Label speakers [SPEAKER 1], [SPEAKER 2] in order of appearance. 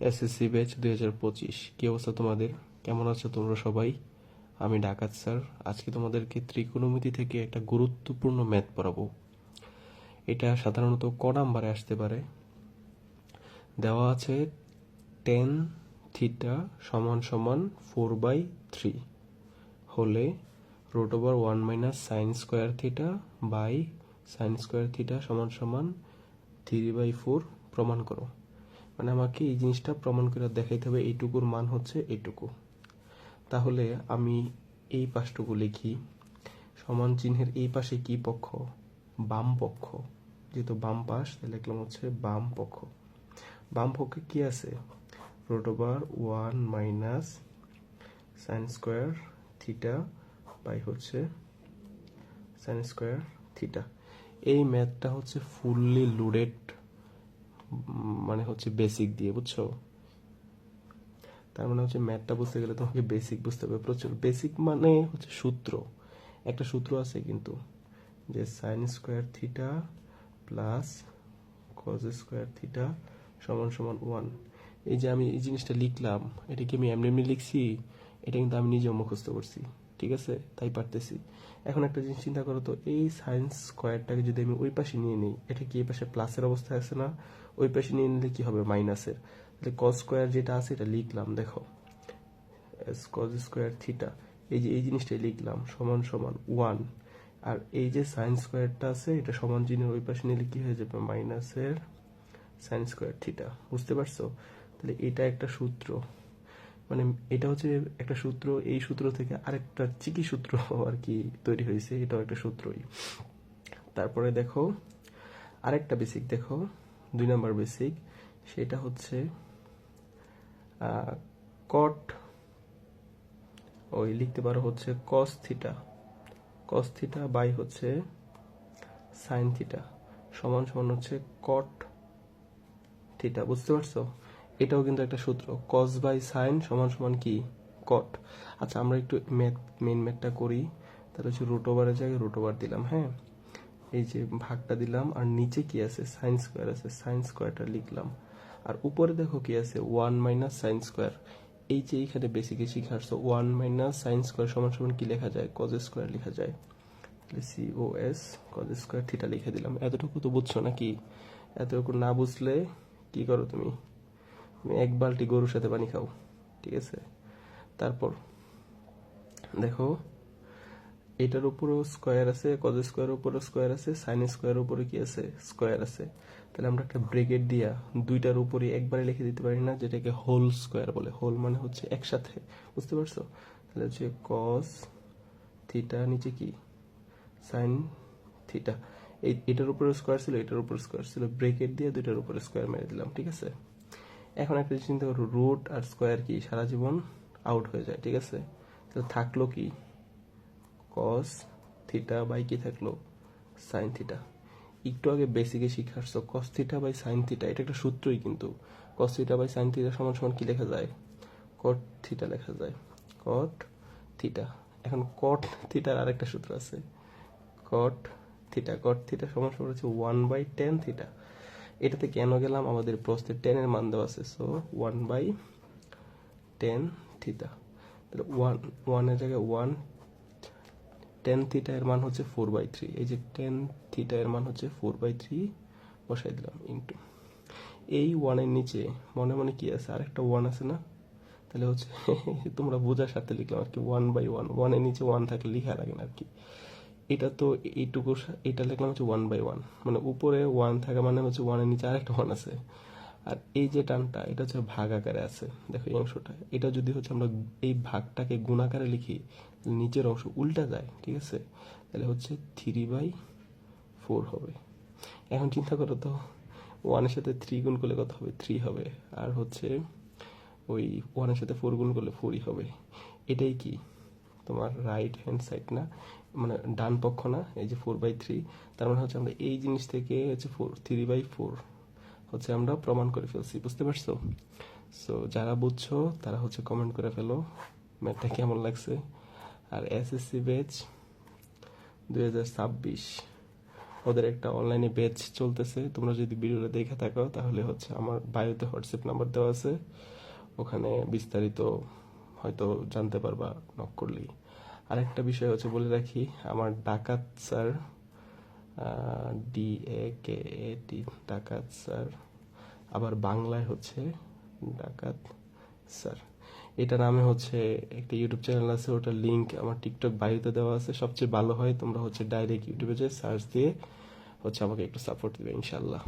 [SPEAKER 1] SSC batch 2025। কি অবস্থা তোমাদের? কেমন আছো তোমরা সবাই? আমি ডাকাত স্যার। আজকে তোমাদেরকে ত্রিকোণমিতি থেকে একটা গুরুত্বপূর্ণ ম্যাথ পড়াবো। এটা সাধারণত ক নাম্বারে আসতে পারে। দেওয়া আছে টেন থিটা সমান সমান 4/3 হলে √1 - sin² theta by sin² theta সমান সমান 3/4 প্রমাণ করো। মানে আমাকে এই জিনিসটা প্রমাণ করে দেখাইতে হবে এইটুকুর মান হচ্ছে এইটুকু। তাহলে আমি এই পাশটুকু লিখি। সমান চিহ্নের এই পাশে কি পক্ষ? বাম পক্ষ। যেহেতু বাম পাশ, তাহলে লিখলাম হচ্ছে বাম পক্ষ। বাম পক্ষে কি আছে? √1 - sin² থিটা বাই হচ্ছে sin² থিটা। এই ম্যাথটা হচ্ছে ফুললি লোডেড, মানে হচ্ছে বেসিক দিয়ে, বুঝছো? তার মানে হচ্ছে ম্যাথটা বুঝতে গেলে তোমাকে বেসিক বুঝতে হবে। প্রচুর বেসিক মানে হচ্ছে সূত্র। একটা সূত্র আছে কিন্তু, যে sin² theta plus cos² theta সমান সমান 1। এই যে আমি এই জিনিসটা লিখলাম, এটা কি আমি এমনি এমনি লিখছি? এটা কিন্তু আমি নিজেও মুখস্থ করছি, ঠিক আছে? তাই পারতেছি। এখন একটা জিনিস চিন্তা করো তো, এই sin²টাকে যদি আমি ওই পাশে নিয়ে নিই, এটা কি এই পাশে প্লাসের অবস্থায় আছে না? ওই পাশে নিয়ে নিলে কি হবে? মাইনাসের। তাহলে cos² যেটা আছে এটা লিখলাম, দেখো cos² থিটা, এই যে এই জিনিসটাই লিখলাম সমান সমান 1। আর এই যে sin²টা আছে, এটা সমান চিহ্নের ওই পাশে নিলে কি হয়ে যাবে? মাইনাসের sin² থিটা। বুঝতে পারছো? তাহলে এটা একটা সূত্র, মানে এটা হচ্ছে একটা সূত্র। এই সূত্র থেকে আরেকটা চিকি সূত্র আর কি তৈরি হয়েছে, এটাও একটা সূত্রই। তারপরে দেখো আরেকটা বেসিক, দেখো 2 নাম্বার বেসিক, সেটা হচ্ছে কট, ওই লিখতে পারো হচ্ছে cos থিটা বাই হচ্ছে sin থিটা সমান সমান হচ্ছে cot থিটা। বুঝতে পারছো? এটাও কিন্তু একটা সূত্র, cos বাই sin সমান সমান কি? cot। আচ্ছা, আমরা একটু মেন ম্যাথটা করি। তাহলে হচ্ছে √এর জায়গায় √, দিলাম। হ্যাঁ, এই যে ভাগটা দিলাম, আর নিচে কি আছে? sin² আছে, sin²টা লিখলাম। আর উপরে দেখো কি আছে? 1 - sin²। এই যে এইখানে বেসিকে শিখে আসছো, 1 - sin² সমান সমান কি লেখা যায়? cos² লেখা যায়। তাহলে cos² থিটা লিখে দিলাম। এতটুকু তো বুঝছো নাকি? এতটুকু না বুঝলে কি করো তুমি? তুমি এক বালতি গরুর সাথে পানি খাও, ঠিক আছে? তারপর দেখো, এটার উপরেও স্কোয়ার আছে, cos² উপরেও স্কোয়ার আছে, sin² উপরে কি আছে? স্কোয়ার আছে। তাহলে আমরা একটা ব্রেকেট দিয়া দুইটার উপরে একবারে লিখে দিতে পারি না, যেটাকে হোল স্কোয়ার বলে। হোল মানে হচ্ছে একসাথে। বুঝতে পারছো? তাহলে হচ্ছে cos থিটা, নিচে কি? sin theta. এটার উপরে স্কোয়ার ছিল, এটার উপরে স্কোয়ার ছিল, ব্রেকেট দিয়ে দুইটার উপরে স্কোয়ার মেরে দিলাম, ঠিক আছে? এখন একটা চিন্তা করো, রুট আর স্কোয়ার কি সারা জীবন আউট হয়ে যায়, ঠিক আছে? তাহলে থাকলো কি? cos থিটা বাই কি থাকলো? sin theta. একটু আগে বেসিকে শিখে আসছো cos theta by sin theta, এটা একটা সূত্রই কিন্তু। cos theta by sin theta সমান সমান কি লেখা যায়? cot থিটা লেখা যায়, cot থিটা। এখন cot থিটার আরেকটা সূত্র আছে, cot থিটা সমান সমান হচ্ছে 1/tan থিটা। এটাতে কেন গেলাম? আমাদের প্রশ্নে tan এর মান দেওয়া আছে, সো 1/tan থিটা। তাহলে 1 এর জায়গায় 1, tan থিটা এর মান হচ্ছে 4/3। এই যে tan থিটা এর মান হচ্ছে 4/3 বসাই দিলাম, ইন্টু এই 1 এর নিচে মনে মনে কি আছে? আরেকটা 1 আছে না? তাহলে হচ্ছে তোমরা বোঝার সাথে লিখলাম আর কি, 1/1। 1 এর নিচে 1 থাকলে লিখা লাগে না আর কি। এটা তো এইটুকু, এটা লিখলাম হচ্ছে 1/1, মানে উপরে 1 থাকা মানে হচ্ছে 1 এর নিচে আরেকটা 1 আছে। আর এই যে টানটা, এটা হচ্ছে ভাগ আকারে আছে, দেখো এই অংশটা। এটা যদি হচ্ছে আমরা এই ভাগটাকে গুণ আকারে লিখি, নিচের অংশ উল্টা যায়, ঠিক আছে? তাহলে হচ্ছে 3/4 হবে। এখন চিন্তা করো তো, 1 এর সাথে 3 গুণ করলে কত হবে? 3 হবে। আর হচ্ছে ওই 1 এর সাথে 4 গুণ করলে 4ই হবে। এটাই কি তোমার রাইট হ্যান্ড সাইড না, মানে ডান পক্ষ না? এই যে 4/3, তার মানে হচ্ছে আমরা এই জিনিস থেকে হচ্ছে 3/4 হচ্ছে আমরা প্রমাণ করে ফেলছি। বুঝতে পারছো? সো যারা বুঝছো তারা হচ্ছে কমেন্ট করে ফেলো ম্যাথটা কেমন লাগছে। আর এসএসসি ব্যাচ 2026 ওদের একটা অনলাইনে ব্যাচ চলতেছে, তোমরা যদি ভিডিওটা দেখে থাকো তাহলে হচ্ছে আমার বায়োতে হোয়াটসঅ্যাপ নাম্বার দেওয়া আছে, ওখানে বিস্তারিত হয়তো জানতে পারবা নক করলেই। আরেকটা বিষয় হচ্ছে বলে রাখি, আমার ডাকাত স্যার, DAKAT, ডাকাত স্যার, আবার বাংলায় হচ্ছে ডাকাত স্যার, এটা নামে হচ্ছে একটা ইউটিউব চ্যানেল আছে, ওটার লিংক আমার টিকটক বায়োতে দেওয়া আছে। সবচেয়ে ভালো হয় তোমরা হচ্ছে ডাইরেক্ট ইউটিউবে যে সার্চ দিয়ে হচ্ছে আমাকে একটু সাপোর্ট দিবে ইনশাল্লাহ।